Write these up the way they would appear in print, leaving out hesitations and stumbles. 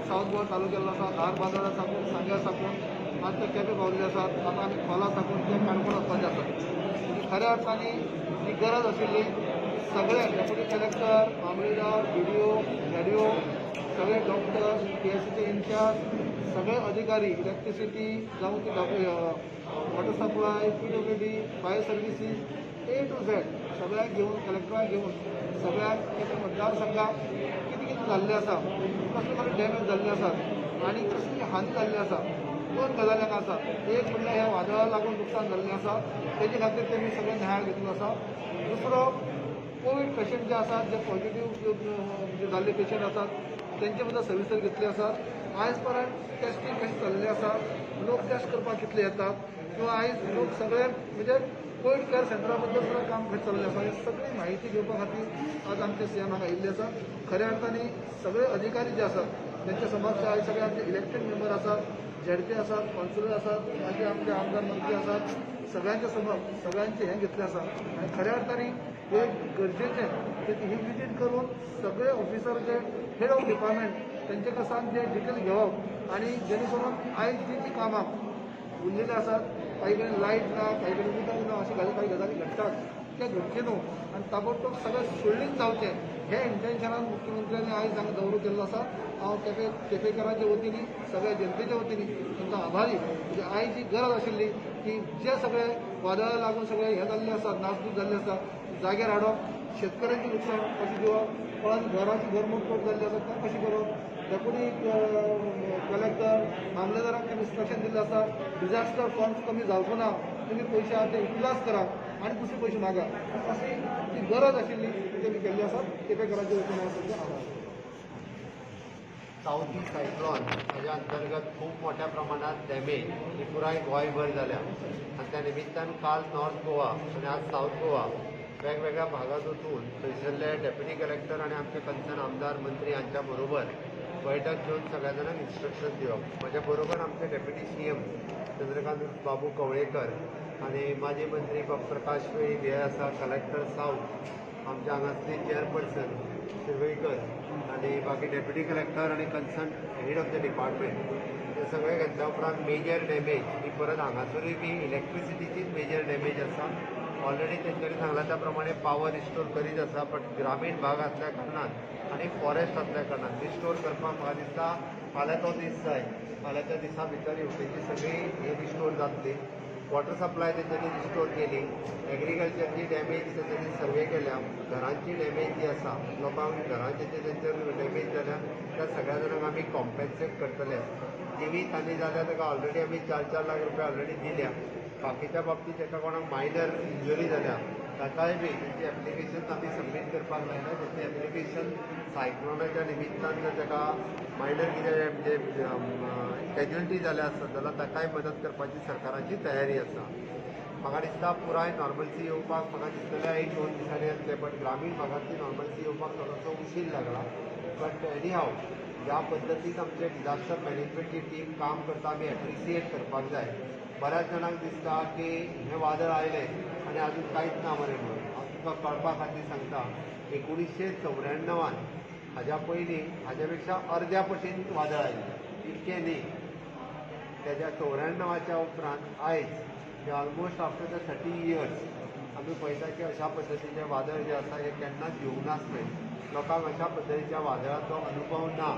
South Goa चालू केल्लो आसा. धार बांदोड्या साकून सांग्या साकून आज ते केपें पावल्ले आसात. आतां आमी खोला साकून ते काणकोण वचपाचे आसात. म्हणजे खऱ्या अर्थांनी ही गरज आशिल्ली. सगळे डेप्युटी कलेक्टर, मामलेदार, BDO, ZDO, सगळे डॉक्टर, PSCचे इन्चार्ज, सगळे अधिकारी, इलेक्ट्रिसिटी जावं ती water supply, PWD, fire services A to Z सगळ्यांक घेवन कलेक्टराक घेवन सगळ्याक केपें मतदारसंघाक कितें कितें जाल्लें आसा, कसले कसले डॅमेज जाल्ले आसात आनी कसली हानी जाल्ली आसा. दोन गजाली हांगा आसात. एक म्हणल्यार ह्या वादळाक लागून नुकसान जाल्लें आसा, तेजे खातीर तेमी सगळे न्याय घेतलो आसा. दुसरो कोवीड पेशंट जे आसात, जे पॉझिटिव्ह जाल्ले पेशंट आसात, तेंचे बद्दल सविस्तर घेतले आसात. आयज पर्यंत टेस्टिंग कशें चल्लें आसा, लोक टेस्ट करपाक कितले येतात, किंवा आयज लोक सगळे म्हणजे कोविड केअर सेंटरा बद्दल सुद्दां काम कशें चल्लें आसा, ही सगळी म्हायती घेवपा खातीर आज आमचे CM हांगा आयिल्ले आसा. खऱ्या अर्थांनी सगळे अधिकारी जे आसात तेंच्या समक्ष आयज सगळे आमचे इलेक्टेड मेंबर आसात, ZP आसात, कावन्सिलर आसात, मागीर आमचे आमदार मंत्री आसात, सगळ्यांच्या समोर सगळ्यांचे हें घेतलें आसा. आनी खऱ्या अर्थांनी हे गरजेचें की ही विजीट करून सगळे ऑफिसर जे हेड ऑफ डिपार्टमेंट तेंचे कडसान जे डिटेल घेवप आनी जेणे करून आयज जी कामां उरलेले आसात, काही कडेन लायट ना, काही कडेन उदक ना, अशी काही गजाली घडटात ते घडचे न्हू आनी ताबडतोब सगळें सुरळीत जावचें हे इंटेन्शनान मुख्यमंत्र्यांनी आयज हांगा दौरो केल्लो आसा. हांव केपेंकारांच्या वतीनी सगळ्या जनतेच्या वतीनी तांकां आभारी. म्हणजे आयज जी गरज आशिल्ली की जे सगळे वादळा लागून सगळे हे जाल्ले आसात, नासधूस जाल्ले आसा, जाग्यार हाडप, शेतकऱ्यांचें नुकसाण कशें दिवप, कोणाची घराची घरमोडतोड जाल्ली आसा तें कशें करप, डेप्युटी कलेक्टर मामलेदारांक इन्स्ट्रक्शन दिल्लें आसा, डिझास्टर फंड्स कमी जावचो ना, तुमी पयशे आहा ते युटिलायज करात आनी दुसरे पयशे मागात. अशी जी गरज आशिल्ली ती तेमी केल्ली आसा. केपेंकारांच्या वतीन हांव तुमचे आभार. सावथी सायक्लॉन हाच्या अंतर्गत खूप मोठ्या प्रमाणात डॅमेज ही पुराय गोंयभर जाल्या आणि त्या निमित्तान काल नॉर्थ गोवा आणि आज साऊथ गोवा वेगवेगळ्या भागात वचून थंयसरले डेप्युटी कलेक्टर आणि आमचे कन्सर्न आमदार मंत्री हांच्या बरोबर बैठक घेवन सगळ्या जाणांक इन्स्ट्रक्शन दिवप. म्हज्या बरोबर आमचे डेप्युटी CM चंद्रकांत बाबू कवळेकर आणि माजी मंत्री प्रकाश वेळी हे आसा, कलेक्टर साऊथ आमच्या हांगासले चेअरपर्सन शिरवयकर आणि बाकी डेप्युटी कलेक्टर आणि concern head of the department हे सगळे घेतल्या उपरांत मेजर डॅमेज ही परत हांगासरूय बी इलेक्ट्रिसिटीचीच मेजर डॅमेज आसा. ऑलरेडी तेंच्यांनी सांगला त्या प्रमाणे पावर रिस्टोर करीत आसा, बट ग्रामीण भाग आसल्या कारणान आनी फॉरेस्ट आसल्या कारणान रिस्टोर करपाक म्हाका दिसता फाल्यां तो दीस जाय. फाल्यांच्या दिसा भितर येवटेची सगळी हे रिस्टोर जातली. वॉटर सप्लाय तेंच्यांनी रिस्टोर केली. एग्रीकल्चरची डॅमेज तेंच्यांनी सर्वे केल्या. घरांची डॅमेज जी आसा, लोकांक घरांचे तेंचे डॅमेज जाल्या त्या सगळ्या जाणांक आमी कॉम्पेन्सेट करतले. जिवीत हानी जाल्या ताका ऑलरेडी आमी 4-4 लाख रुपया ऑलरेडी दिल्या. बाकीच्या बाबतींत एका कोणाक मायनर इंजुरी जाल्या ताकाय बी तेची एप्लिकेशन आमी सबमीट करपाक लायला. तेची एप्लिकेशन सायक्लोनाच्या निमित्तान जर ताका मायनर कितें म्हणजे कॅज्युअलिटी जाल्या आसत जाल्यार ताकाय मदत करपाची सरकाराची तयारी आसा. म्हाका दिसता पुराय नॉर्मल्सी येवपाक म्हाका दिसतलें 1-2 दिसांनी येतले, बट ग्रामीण भागांतली नॉर्मल्सी येवपाक थोडोसो उशीर लागला. बट एनी हाव ज्या पद्दतीन आमचे डिझास्टर मॅनेजमेंटची टीम काम करता आमी एप्रिसिएट करपाक जाय. बऱ्याच जाणांक दिसता की हें वादळ आयलें आनी आजून कांयच ना मरे म्हणून. हांव तुका कळपा खातीर सांगता 1994 हाज्या पयलीं हाज्या पेक्षा अर्द्या पटीन वादळ आयलें, इतकें न्ही. तेज्या 94च्या उपरांत आयज ऑलमोस्ट आफ्टर द 30 years आमी पळयता की अशा पद्दतीचें वादळ जें आसा हें केन्नाच येवंक नासलें. लोकांक अशा पद्दतीच्या वादळाचो अनुभव ना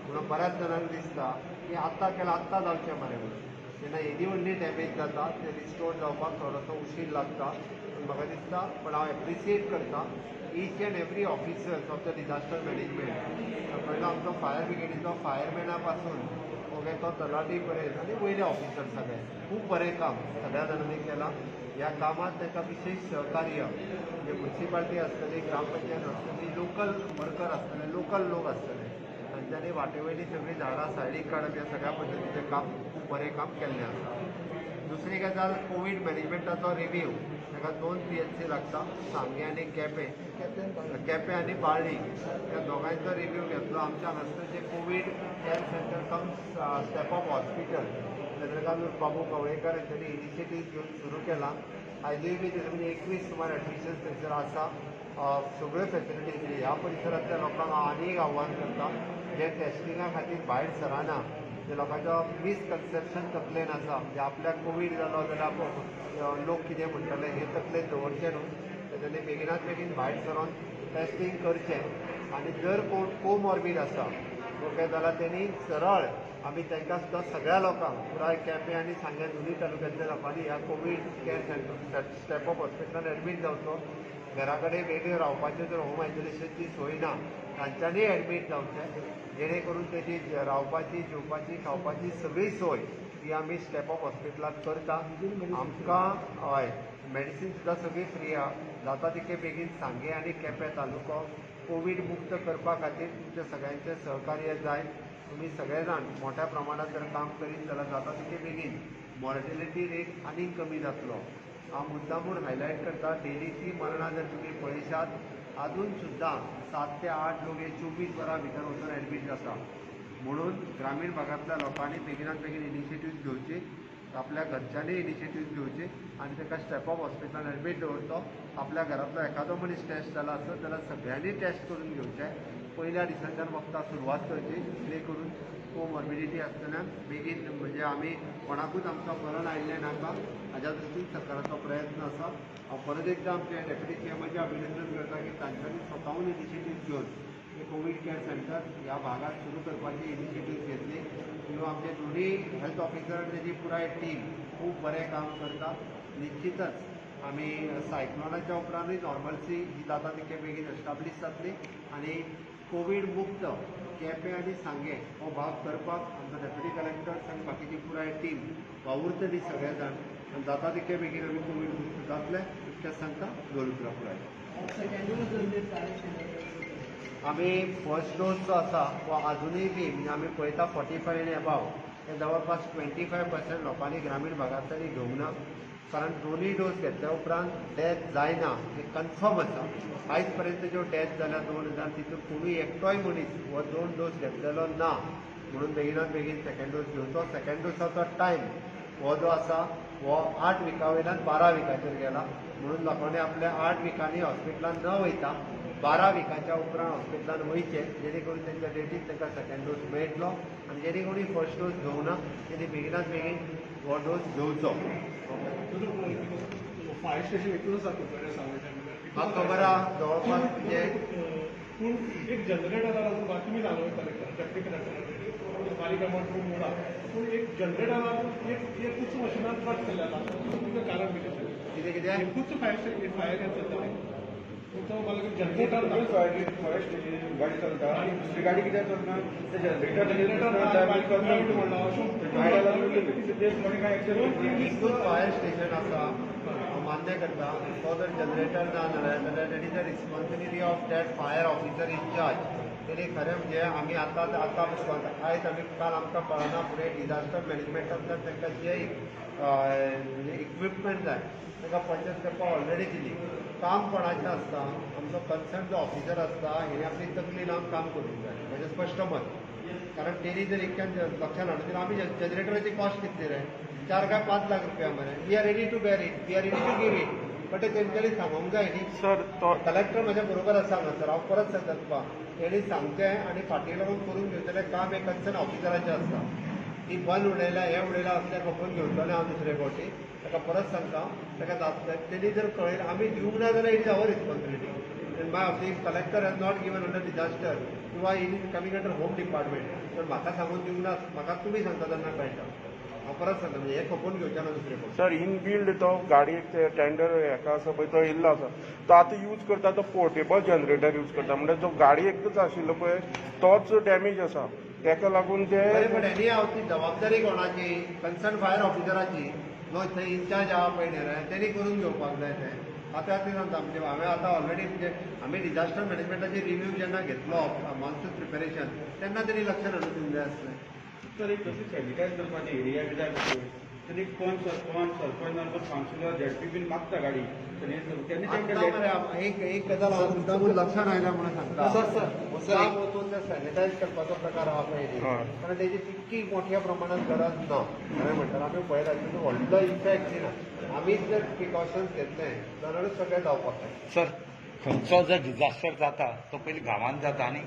म्हणून बऱ्याच जाणांक दिसता की आत्तां केलां आत्तां जावचें मरे म्हणून. जेन्ना येदी व्हडली डॅमेज जाता ते रिस्टोर जावपाक थोडोसो उशीर लागता. पूण म्हाका दिसता, पण हांव एप्रिसिएट करता each end every officers of the disaster management. पयलो आमचो फायर ब्रिगेडीचो फायरमॅना पासून ओके तो तलाटी पर्यंत आनी वयले ऑफिसर सगळे खूब बरें काम सगळ्या जाणांनी केलां. ह्या कामात ताका विशेष सहकार्य म्हणजे म्युन्सिपाल्टी आसतली, ग्रामपंचायत आसतली, लोकल वर्कर आसतले, लोकल लोक आसतले, तांच्यांनी वाटेवयली सगळीं झाडां सायडीक काडप ह्या सगळ्या पद्दतीचें काम खूब बरें काम केल्लें आसा. दुसरी गजाल कोवीड मॅनेजमेंटाचो रिव्यू. ताका 2 PHC लागता, सांगे आनी केपें आनी बाळ्ळी ह्या दोगांयचो रिव्यू घेतलो. आमच्या हांगासर जे कोवीड केअर सेंटर कम स्टेप अप हॉस्पिटल चंद्रकांत बाबू कवळेकर हांच्यांनी इनिशिएटीव घेवन सुरू केला. आयजूय बी तेजे म्हणजे 21 सुमार एडमिशन्स थंयसर आसा. सगळ्यो फॅसिलिटीज ह्या परिसरांतल्या लोकांक हांव आनी एक आव्हान करता, जे टेस्टिंगा खातीर भायर सराना ते लोकांचो मिसकन्सेप्शन तकलेन आसा म्हणजे आपल्याक कोवीड जालो जाल्यार लोक कितें म्हणटले हे तकलेन दवरचें न्हू तेच्यानी बेगिनात बेगीन भायर सरोन टेस्टिंग करचें आनी जर कोण कोमॉर्बीड आसा ओके जाल्यार तेणी सरळ आमी तांकां सुद्दां सगळ्या लोकांक पुराय केपें आनी सांगें दोनूय तालुक्यांतल्या लोकांनी ह्या Covid care centre step up हॉस्पिटलांत एडमीट जावचो घरा कडेन वेगळें रावपाचें जर होम आयसोलेशनची सोय ना तांच्यांनी एडमीट जावचें जेणे करून तेजी रावपाची जेवपाची खावपाची सगळी सोय ही आमी स्टेप अप हॉस्पिटलांत करता आमकां हय मेडिसीन सुद्दां सगळी फ्री आहा जाता तितके बेगीन सांगे आनी केपें तालुको कोवीड मुक्त करपा खातीर तुमचे सगळ्यांचें सहकार्य जाय तुमी सगळे जाण मोठ्या प्रमाणात जर काम करीत जाल्यार जाता तितके बेगीन मॉर्टेलिटी रेट आनीक कमी जातलो हांव मुद्दामून हायलायट करता डेलीची मरणां जर तुमी पळयशात अजून सुद्दां 7 ते 8 लोक हे 24 वरां भितर वचून एडमीट जाता म्हणून ग्रामीण भागांतल्या लोकांनी बेगिनात बेगीन इनिशिएटीव्ह घेवची आपल्या घरच्यांनी इनिशिएटीव्ह घेवची आनी ताका स्टेप अप हॉस्पिटलांत एडमीट दवरतो आपल्या घरांतलो एखादो मनीस टेस्ट जाला आसत जाल्यार सगळ्यांनी टेस्ट करून घेवचें पयल्या दिसांच्यान वखदां सुरवात करची जेणे करून कोमॉर्बिडिटी आसतल्यान बेगीन म्हणजे आमी कोणाकूच आमकां मरण आयिल्लें नाका हाज्या दृश्टीन सरकाराचो प्रयत्न आसा हांव परत एकदां आमचे डेप्युटी सीएमाचें अभिनंदन करता की तांच्यांनी स्वताहून इनिशिएटीव्ह घेवन हे कोवीड केअर सेंटर ह्या भागात सुरू करपाची इनिशिएटीव्ह घेतली किंवा आमचे दोन्ही हेल्थ ऑफिसर आनी तेजी पुराय टीम खूब बरें काम करता निश्चितच आमी सायक्लोनाच्या उपरांतूय नॉर्मल्सी ही जाता तितके बेगीन एस्टाब्लीश जातली आनी कोवीड मुक्त केपें आनी सांगे हो भाग करपाक आमचो डेप्युटी कलेक्टर्स आनी बाकीची पुराय टीम वावुरतली सगळे जाण आनी जाता तितके बेगीन आमी कोवीड मुक्त जातले इतकेंच सांगता दवरतलो पुराय आमी फर्स्ट डोस जो आसा तो अजुनूय बी म्हणजे आमी पळयता 45 एंड एबाव हे जवळपास 25% लोकांनी ग्रामीण भागांतल्यानी घेवंक ना कारण दोनूय डोस घेतल्या उपरांत डेथ जायना हे कन्फर्म आसा आयज पर्यंत ज्यो डेथ जाल्या 2000 तितून कोणूय एकटोय मनीस हो 2 डोस घेतलेलो ना म्हणून बेगिनात बेगीन सेकंड डोस घेवचो सेकंड डोसाचो टायम हो जो आसा हो 8 विकां वयल्यान 12 विकांचेर गेला म्हणून लोकांनी आपल्या 8 विकांनी हॉस्पिटलांत न वयता 12 विकांच्या उपरांत हॉस्पिटलांत वयचे जेणे करून तेंच्या डेटीक तांकां सेकंड डोस मेळटलो आनी जेणे कोणी फर्स्ट डोस घेवंक ना तेणी बेगिनात बेगीन हो डोस घेवचो फायर स्टेशन एकूणच म्हाका खबर आहा जवळपास म्हणजे पूण एक जनरेटर लागून बातमी जालो डेप्टी कलेक्टर बारीक अमाउंट रूम म्हणा पूण एक जनरेटर लागून एकूच मशिनात कट केल्लें आसा तुमचें कारण कितें कितें एकूच फायर जातालें तो मला जनरेटर फायर स्टेशन गाडी चलता आणि दुसरी गाडी कित्याक चलना ते एकूच फायर स्टेशन आसा हांव मान्य करता तो जर जनरेटर ना जाल्यार that is the responsibility of that fire officer in charge तेणी खरें म्हणजे आमी आतां आयज आमी काल आमकां कळना फुडें डिजास्टर मॅनेजमेंटांतल्यान तांकां जे इक्विपमेंट जाय तांकां पर्चेस करपाक ऑलरेडी दिली काम कोणाचें आसता आमचो कन्सर्न जो ऑफिसर आसता हेणी आपली तकली लावन काम करूंक जाय म्हजें स्पश्ट मत कारण तेणी जर इतक्यान लक्षांत हाडून दिलें आमी जनरेटराची कॉस्ट कितली रे 4 काय 5 लाख रुपया मरे we are ready to bear it we are ready to give it but ते तेंच्यांनी सांगूंक जाय न्ही सर कलेक्टर म्हज्या बरोबर आसा हांगासर हांव परत सांगता तुका तेणी सांगचें आनी फाटीं लागून करून घेवचें काम एक कन्सर्न ऑफिसराचें आसता ती बंद उडयल्या हें उडयलां असलें खपून घेवचोलें हांव दुसरे फावटी ताका परत सांगता ताका जाता तेणी जर कळयलें आमी दिवंक ना जाल्यार it is our responsibility my of the collector has not given under disaster किंवा in coming under home department पण म्हाका सांगून दिवंक ना म्हाका तुमी सांगता तेन्ना कळटा हांव परत सांगता म्हणजे हे खपून घेवचें ना दुसरे फावटी सर इन बिल्ड तो गाडयेक टेंडर हेका आसा पळय तो येयल्लो आसा तो आतां यूज करता तो पोर्टेबल जनरेटर यूज करता म्हणजे जो गाडी एकच आशिल्लो पळय तोच डॅमेज आसा ताका लागून ते पण एनी हांव ती जबाबदारी कोणाची कन्सर्न फायर ऑफिसराची नो थंय इन्चार्ज आहा पळय न्ही रे तेणी करून घेवपाक जाय तें आतां ते सांगता म्हणजे हांवें आतां ऑलरेडी म्हणजे आमी डिजास्टर मॅनेजमेंटाची रिव्यू जेन्ना घेतलो मॉन्सून प्रिपेरेशन तेन्ना तेणी लक्षांत हाडून दिवंक जाय आसलें सर एक तशी सॅनिटायज करपाची एरिया बी जाय तर एक कोण सरपंच नाल्यार कावन्सिलर झेडपी बीन मागता गाडी एक गजाल हांव मुद्दामून लक्षांत आयल्या म्हणून सांगता मुद्दाम वचून ते सॅनिटायज करपाचो प्रकार आहा पळय कारण तेजी तितकी मोठ्या प्रमाणात गरज ना खरें म्हणटा आमी पळयता तितून व्हडलो इफेक्ट दिना आमीच जर प्रिकॉशन्स घेतले जाल्यारूच सगळें जावपाक जाय सर खंयचो जर डिजास्टर जाता तो पयलीं गांवांत जाता न्ही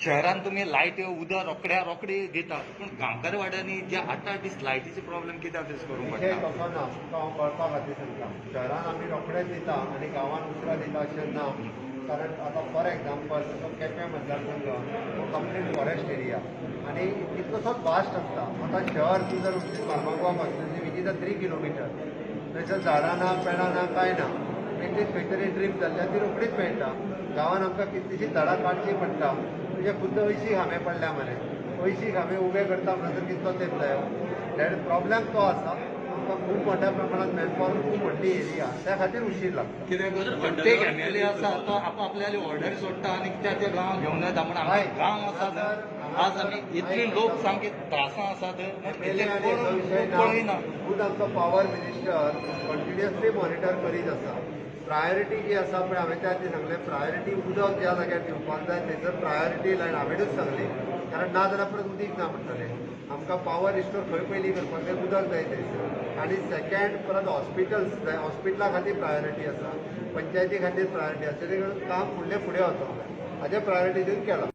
शहरात तुम्ही लायट उदक रोखडे दितात पूण गांवकारी वाड्यांनी जे 8 दीस लायटीचे प्रॉब्लेम कित्याक फेस करूंक विशय पडटा तसो ना तुका हांव कळपा खातीर सांगता शहरान आमी रोखडेच दिता आनी गांवांत उशिरा दिता अशें ना कारण आतां फॉर एग्जाम्पल तो केपें मतदारसंघ हो कंप्लीट फॉरेस्ट एरिया आनी इतलोसोच वास्ट आसता आतां शहर तूं जर फार्मागुआ कॉन्स्टिट्युन्सी विच इज 3 किलोमिटर थंयसर झाडां ना पेडां ना कांय ना एटलीस्ट खंय तरी ड्रीप जाल्ल्यार ती रोखडीच मेळटा गांवांत आमकां कितलींशींच झाडां काडचीं पडटा म्हणजे खुद्द अंयशीं खांबे पडल्या मरे 80 खांबे उबे करता म्हणसर कितलो तेंप जायो दॅट प्रॉब्लेम तो आसा आमकां खूब मोठ्या प्रमाणात मॅनपॉवर खूब व्हडली एरिया त्या खातीर उशीर लागता कित्याक प्रत्येक MLA आसा तो आपल्याली ऑर्डर सोडटा आनी त्या गांव घेवन येता म्हण आमचे गांव आसा न्हय आज आमी इतले लोक सामके त्रासान आसात पळयना खूब आमचो पॉवर मिनिस्टर कंटिन्युअसली मॉनिटर करीत आसा प्रायोरिटी जी आसा पळय हांवें त्या खातीर सांगलें प्रायोरिटी उदक ज्या जाग्यार दिवपाक जाय थंयसर प्रायोरिटी लायन हांवेनूच सांगली कारण ना जाल्यार परत उदीक ना म्हणटलें आमकां पॉवर रिस्टोर खंय पयलीं करपाक जाय उदक जाय थंयसर आनी सेकंड परत हॉस्पिटल्स जाय हॉस्पिटला खातीर प्रायोरिटी आसा पंचायती खातीर प्रायोरिटी आसा तेजे काम फुडलें फुडें वचोंक जाय हाजें प्रायोरिटी दिवन केलां